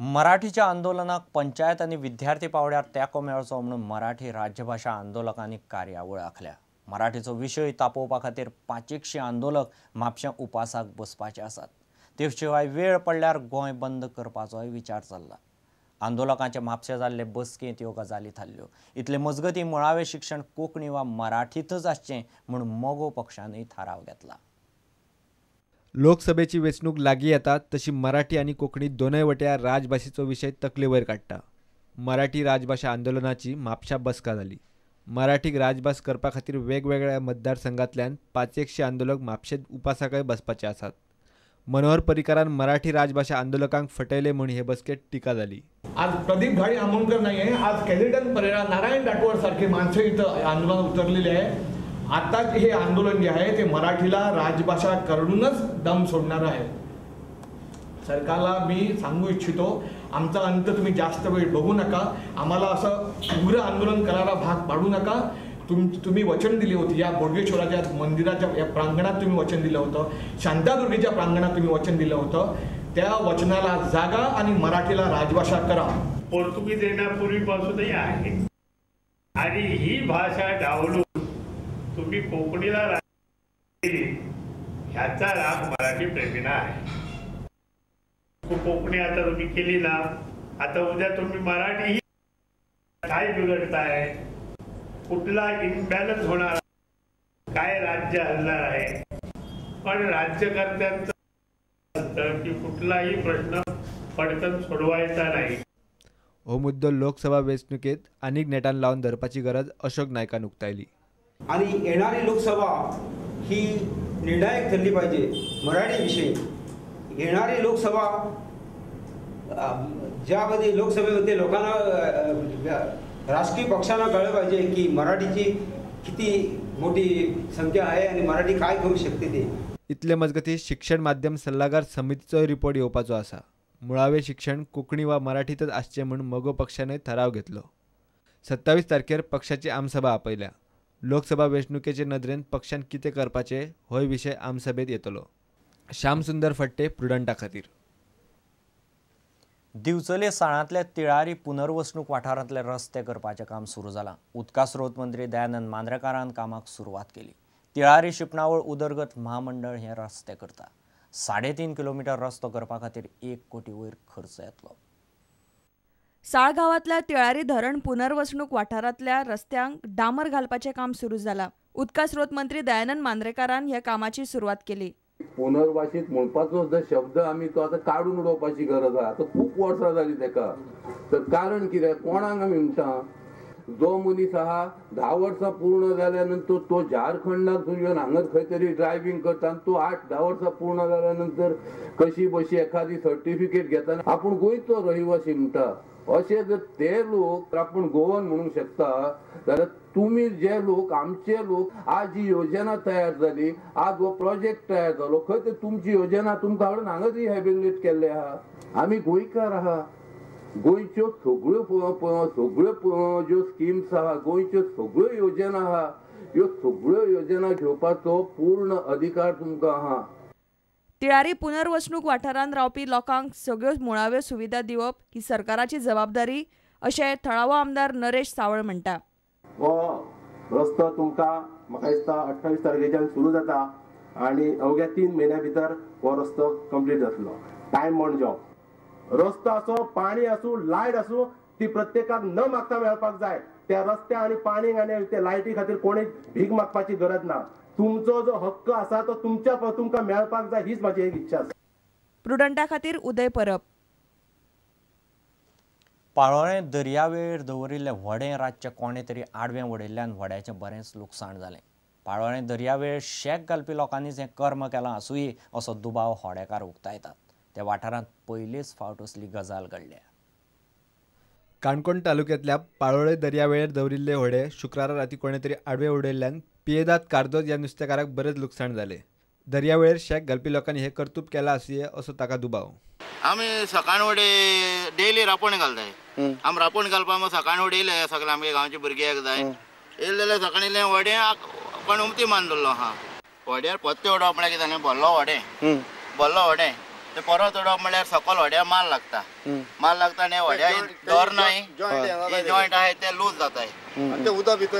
मराठीच्या आंदोलनाक पंचायत आणि विद्यार्थी पावड्यार तेंको मेळचो म्हणून मराठी राज्यभाषा आंदोलकांनी कार्यावळ आंखल्या। मराठीचो विशय तापोवपा खातीर 500 आंदोलक म्हापश्यां उपासाक बसपाचे आसात। ते शिवाय वेळ पडल्यार गोंय बंद करपाचोय विचार चल्ला। आंदोलकांचे म्हापशे जाल्ले बसकेंत ह्यो गजाली थारल्यो। इतले मजगतीं मुळावें शिक्षण कोंकणी वा मराठींतच आसचें म्हणून मोगो पक्षानय थाराव घेतला। लोकसभेची वेंचणूक लागीं येता तशी मराठी आणि कोंकणी दोनय वट्यार राजभाशेचो विशय तकले वयर काडटा। मराठी राजभाषा आंदोलनाची म्हापश्यां बसका जाली। मराठीक राजभास करपा खातीर वेगवेगळ्या मतदारसंघांतल्यान 500 आंदोलक म्हापशे उपासाकय बसपाचे आसात। मनोहर पर्रीकारान मराठी राजभाषा आंदोलकांक फटयले म्हूण हे बसकेत टिका जाली। आज प्रदीप घाडी आमोणकर नाही आहे, आज कॅलिटन परेरा, नारायण राठोड सारखे माणसं इथं आंदोलनात उतरलेले आहे। आता हे आंदोलन जे आहे ते मराठीला राजभाषा करूनच दम सोडणार आहे। सरकारला मी सांगू इच्छितो, आमचा अंत तुम्ही जास्त वेळ बघू नका, आम्हाला असं उग्र आंदोलन करायला भाग पाडू नका। तुम्ही वचन दिले होते, या बोडगेश्वराच्या मंदिराच्या या प्रांगणात तुम्ही वचन दिलं होतं, शांतादुर्गेच्या प्रांगणात तुम्ही वचन दिलं होतं, त्या वचनाला जागा आणि मराठीला राजभाषा करा। पोर्तुगीज येण्यापूर्वीपासूनही आहे आणि ही भाषा डावलून तुम्ही कोकणीला ह्याचा राग मराठी प्रेमींना आहे। कोकणी आता तुम्ही केली ना, आता उद्या तुम्ही मराठी ही काय बिघडताय, कुठला इम्बॅलन्स होणार, काय राज्य हलणार आहे। पण राज्यकर्त्यांचं की कुठलाही प्रश्न पटकन सोडवायचा नाही। हो मुद्दो लोकसभा वेंचणुकेत आनीक नेटान लावन धरपाची गरज अशोक नायकान उक्तायली। आणि येणारी लोकसभा ही निर्णायक ठरली पाहिजे मराठी विषयी। येणारी लोकसभा ज्यामध्ये लोकसभेमध्ये लोकांना राजकीय पक्षांना कळलं पाहिजे की मराठीची किती मोठी संख्या आहे आणि मराठी काय करू शकते ते। इतले मजगती शिक्षण माध्यम सल्लागार समितीचो रिपोर्ट येवपाचो आसा। मुळावें शिक्षण कोंकणी वा मराठीतच आसचें म्हूण मोगो पक्षानय थाराव घेतलो। 27 तारखेर पक्षाची आमसभा आपयल्या। लोकसभा वेंचणुकेचे नदरेन पक्षान कितें करपाचे होय विशय आमसभेत येतलो। श्यामसुंदर फडते, प्रुडंटा खातीर। दिवचले साळांतले तिळारी पुनर्वसणूक वाठारांतले रस्ते करपाचें काम सुरू जालां। उदका स्रोत मंत्री दयानंद मांद्रेकारान कामाक सुरवात केली। तिळारी शिपणावळ उदरगत महामंडळ हे रस्ते करता। 3.5 किलोमीटर रस्तो करपा खातीर 1 कोटी वयर खर्च येतलो। साळगावांतल्या तिळारी धरण पुनर्वसणूक वाठारांतल्या रस्त्यांक डांबर घालपाचें काम सुरू जालां। उदका स्रोत मंत्री दयानंद मांद्रेकारान ह्या कामाची सुरवात केली। पुनर्वासित म्हणपाचो जो शब्द आमी तो आता काढून उडोवपाची गरज आहा। तो खूप वर्सां जाली तेका, तर कारण कितें, कोणाक आमी म्हणटा, जो मनीस आहा 10 वर्सां पूर्ण जाल्यानंतर तो झारखंडांतून येवन हांगा खंय तरी ड्रायव्हिंग करता, तो 8-10 वर्सां पूर्ण जाल्यानंतर कशी बशी एखादी सर्टिफिकेट घेता आपूण गोंयचो रहिवासी म्हणटा। अशें जर ते लोक आपूण गोवन म्हणूंक शकता, जाल्यार तुम्ही जे लोक, आमचे लोक, आज जी योजना तयार जाली, आज हो प्रोजेक्ट तयार जालो, खंय तर तुमची योजना तुमकां हाडून हांगाच इहॅबिलिट केल्ले आहा। आमी गोंयकार आहा, गोंयच्यो सगळ्यो ज्यो स्किम्स आहा, गोंयच्यो सगळ्यो योजना आहा, ह्यो सगळ्यो योजना घेवपाचो पूर्ण अधिकार तुमकां आहा। तिळारी पुनर्वसणूक वाठारांत रावपी लोकांक सगळ्यो मुळाव्यो सुविधा दिवप ही सरकाराची जबाबदारी, अशें थळावो आमदार नरेश सावळ म्हणटा। हो रस्तो तुमकां म्हाका दिसता 28 तारखेच्यान सुरू जाता आणि अवघ्या 3 म्हयन्या भितर हो रस्तो कंप्लीट जातलो। टायम म्हण जॉब रस्तो असो, पाणी असो, लायट असो, ती प्रत्येकाक न मागता मेळपाक जाय। त्या रस्त्या आणि पाणी आणि त्या लायटी खातीर कोणी भीक मागपाची गरज ना। तुमचो जो हक्क आसा तो तुमकां मेळपाक जाय, हीच म्हाजी एक इच्छा आसा। प्रुडंटा खातीर उदय परब। पाळोळें दर्यावेळेर दवरिल्ले व्हडें रातचे कोणे तरी आडवें उडयल्ल्यान व्हड्याचें बरेंच लुकसाण जालें। पाळोळें दर्यावेळेर शेक घालपी लोकांनीच हें कर्म केलां आसूंय असो दुबाव होडेकार उक्तायतात। त्या वाठारांत पयलेच फावट असली गजाल घडल्या। काणकोण तालुक्यांतल्या पाळोळे दर्यावेळेर दवरिल्ले व्हडे शुक्रारा राती कोणे तरी आडवे उडयल्ल्यान पियेदाद कारदोज ह्या नुस्तेकाराक बरेच लुकसाण जालें। दर्यावेळेर शेक घालपी लोकांनी हे कर्तूब केलां आसूंये असो ताका दुबाव। आमी सकाळ वडे डेली रापण घालताय। आमी रापण घालपाक सकाळ वडे सगळे आमगे गांवचे भुरगे जाय येयले जाल्यार सकाळीं व्हडे कोण उमती मान दवरलो आहा। व्हड्यार पत्ते उडोवप म्हळ्यार कितें, भरलो व्हडे ते परत उडोवप म्हळ्यार सकयल व्हड्या माल लागता आनी व्हड्या दर नाय जॉयंट आहाय ते लूज जाताय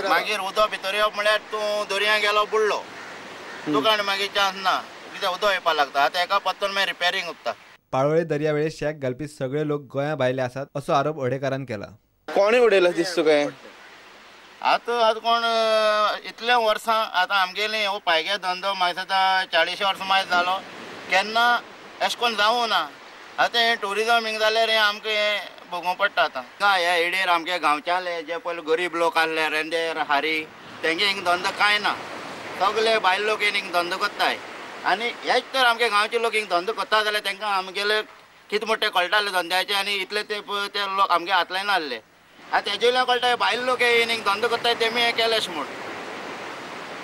मागीर उदक भितर येवप म्हळ्यार तूं दर्या गेलो बुडलो तुका आनी मागीर चान्स ना कित्याक उदक येवपाक लागता आतां एका पत्तन मागीर रिपेरिंग उत्ता. पाळोळे दर्यावेळेर शेक घालपी सगळे लोक गोंया भायले आसात असो आरोप अडेकारान केला. कोणी उडयला दिसता काय आतां कोण इतल्या वर्सां आतां आमगेली हो पायगे धंदो म्हाका आतां 40 वर्सां मायज जालो केन्ना अशें करून जावूं ना. आतां हें टुरिजम हिंग जाल्यार हें आमकां हें भोगोवं पडटा आतां. ह्या येडेर आमगे गांवच्याले जे पयलीं गरीब लोक आसले रेंदेर हारी तेंगे हिंग धंदो कांय ना. सगळे भायले लोक हिंग धंदो करताय आनी हेच तर आमगे गांवचे लोक हिंग धंदो करता जाल्यार तेंकां आमगेले कितें मोठे कळटाले धंद्याचे आनी इतले ते लोक आमगे हातल्यान आसले. आतां तेजे वयल्यान कळटा भायले लोक हिंग धंदो करताय तेमी हें केले अशें म्हूण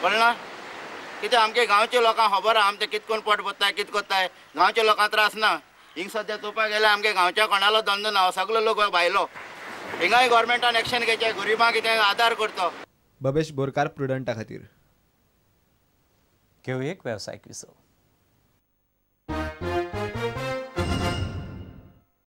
कळना. कित्याक आमगे गांवच्या लोकांक खबर आहा आमी ते कितें करून पोट भरताय कितें करताय. गांवच्या लोकांक त्रास ना. हिंग सद्या चोवपाक गेल्यार आमगे गांवच्या कोणालो धंदो ना सगळे लोक भायलो. हिंगाय गोवोरमेंटान एक्शन घेवचें गरिबांक कितें आदार करतो. बबेश बोरकार प्रुडंटा खातीर. घेऊ एक व्यावसायिक विसव.